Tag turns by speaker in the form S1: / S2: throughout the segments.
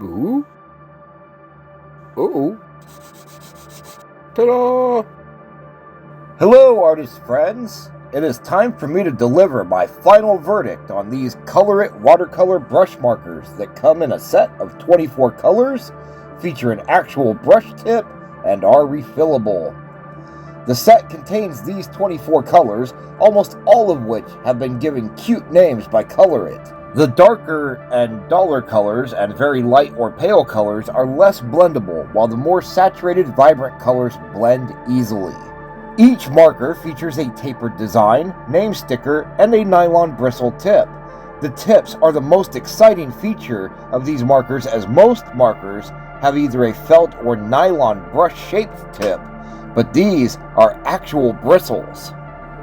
S1: Ooh. Uh-oh. Ta-da! Hello, artist friends. It is time for me to deliver my final verdict on these Colorit watercolor brush markers that come in a set of 24 colors, feature an actual brush tip, and are refillable. The set contains these 24 colors, almost all of which have been given cute names by Colorit. The darker and duller colors and very light or pale colors are less blendable, while the more saturated, vibrant colors blend easily. Each marker features a tapered design, name sticker, and a nylon bristle tip. The tips are the most exciting feature of these markers, as most markers have either a felt or nylon brush-shaped tip, but these are actual bristles.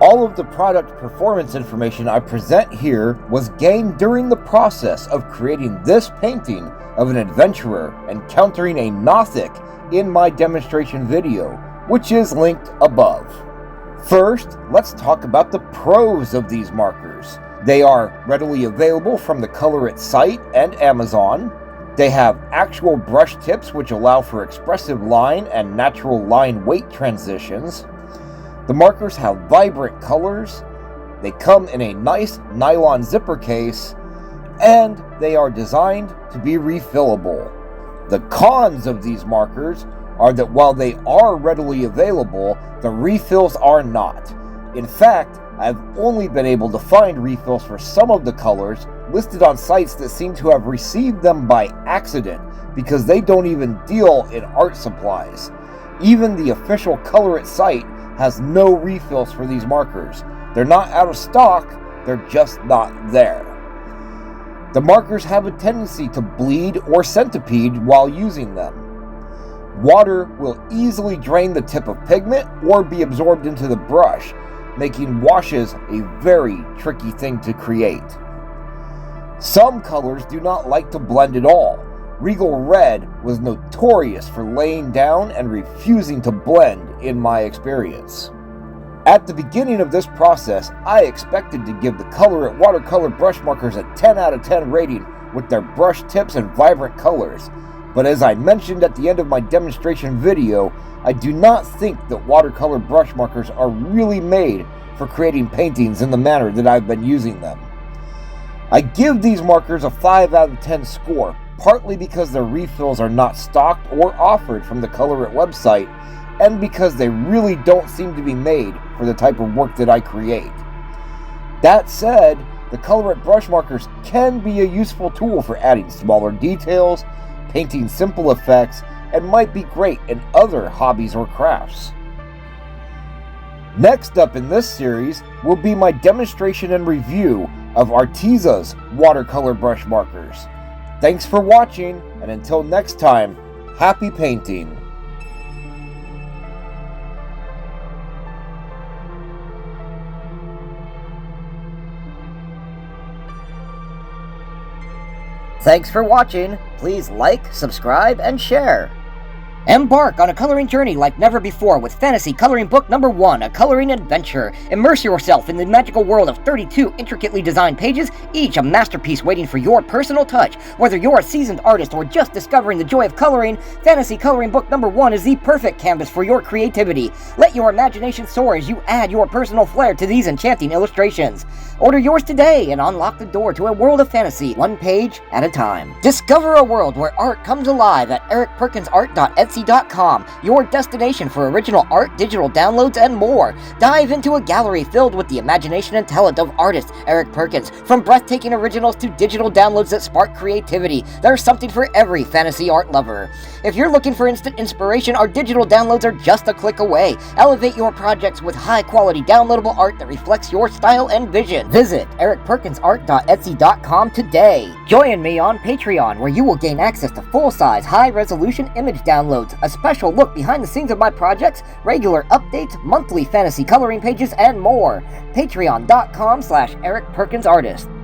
S1: All of the product performance information I present here was gained during the process of creating this painting of an adventurer encountering a Nothic in my demonstration video, which is linked above. First, let's talk about the pros of these markers. They are readily available from the Colorit site and Amazon. They have actual brush tips which allow for expressive line and natural line weight transitions. The markers have vibrant colors, they come in a nice nylon zipper case, and they are designed to be refillable. The cons of these markers are that while they are readily available, the refills are not. In fact, I've only been able to find refills for some of the colors listed on sites that seem to have received them by accident, because they don't even deal in art supplies. Even the official Colorit site has no refills for these markers. They're not out of stock, they're just not there. The markers have a tendency to bleed or centipede while using them. Water will easily drain the tip of pigment or be absorbed into the brush, making washes a very tricky thing to create. Some colors do not like to blend at all. Regal Red was notorious for laying down and refusing to blend in my experience. At the beginning of this process, I expected to give the Colorit watercolor brush markers a 10 out of 10 rating with their brush tips and vibrant colors, but as I mentioned at the end of my demonstration video, I do not think that watercolor brush markers are really made for creating paintings in the manner that I've been using them. I give these markers a 5 out of 10 score, partly because their refills are not stocked or offered from the Colorit website, and because they really don't seem to be made for the type of work that I create. That said, the Colorit brush markers can be a useful tool for adding smaller details, painting simple effects, and might be great in other hobbies or crafts. Next up in this series will be my demonstration and review of Artesa's watercolor brush markers. Thanks for watching, and until next time, happy painting!
S2: Thanks for watching. Please like, subscribe, and share. Embark on a coloring journey like never before with Fantasy Coloring Book Number 1, A Coloring Adventure. Immerse yourself in the magical world of 32 intricately designed pages, each a masterpiece waiting for your personal touch. Whether you're a seasoned artist or just discovering the joy of coloring, Fantasy Coloring Book Number 1 is the perfect canvas for your creativity. Let your imagination soar as you add your personal flair to these enchanting illustrations. Order yours today and unlock the door to a world of fantasy, one page at a time. Discover a world where art comes alive at ericperkinsart.etsy.com, your destination for original art, digital downloads, and more. Dive into a gallery filled with the imagination and talent of artist Eric Perkins. From breathtaking originals to digital downloads that spark creativity, there's something for every fantasy art lover. If you're looking for instant inspiration, our digital downloads are just a click away. Elevate your projects with high-quality downloadable art that reflects your style and vision. Visit ericperkinsart.etsy.com today. Join me on Patreon, where you will gain access to full-size, high-resolution image downloads, a special look behind the scenes of my projects, regular updates, monthly fantasy coloring pages, and more. Patreon.com/ericperkinsartist.